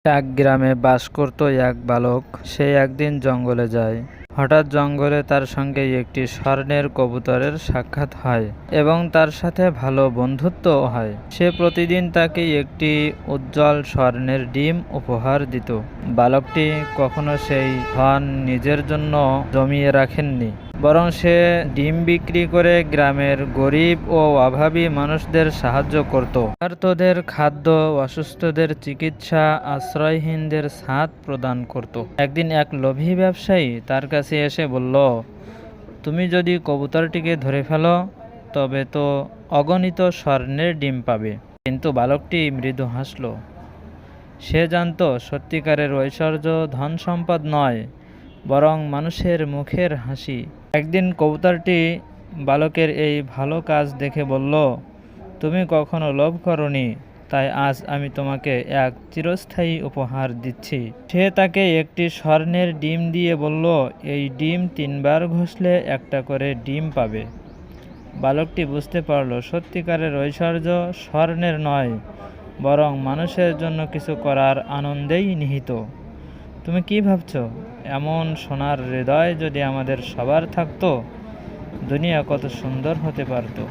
এক গ্রামে বাস করত এক বালক। সে একদিন জঙ্গলে যায়। হঠাৎ জঙ্গলে তার সঙ্গে একটি স্বর্ণের কবুতরের সাক্ষাৎ হয় এবং তার সাথে ভালো বন্ধুত্বও হয়। সে প্রতিদিন তাকে একটি উজ্জ্বল স্বর্ণের ডিম উপহার দিত। বালকটি কখনো সেই ধন নিজের জন্য জমিয়ে রাখেননি, বরং সে ডিম বিক্রি করে গ্রামের গরিব ও অভাবী মানুষদের সাহায্য করত। ক্ষুধার্তদের খাদ্য, অসুস্থদের চিকিৎসা, আশ্রয়হীনদের ছাদ প্রদান করত। একদিন এক লোভী ব্যবসায়ী তার কাছে এসে বলল, তুমি যদি কবুতরটিকে ধরে ফেলো তবে তো অগণিত স্বর্ণের ডিম পাবে। কিন্তু বালকটি মৃদু হাসল। সে জানত সত্যিকারের ঐশ্বর্য ধন সম্পদ নয়, বরং মানুষের মুখের হাসি। একদিন কবুতরটি বালকের এই ভালো কাজ দেখে বলল, তুমি কখনো লোভ করনি, তাই আজ আমি তোমাকে এক চিরস্থায়ী উপহার দিচ্ছি। সে তাকে একটি স্বর্ণের ডিম দিয়ে বলল, এই ডিম 3 বার ঘষলে একটা করে ডিম পাবে। বালকটি বুঝতে পারল সত্যিকারের ঐশ্বর্য স্বর্ণের নয়, বরং মানুষের জন্য কিছু করার আনন্দেই নিহিত। তুমি কি ভাবছো, এমন সোনার হৃদয় যদি আমাদের সবার থাকতো, দুনিয়া কত সুন্দর হতে পারত।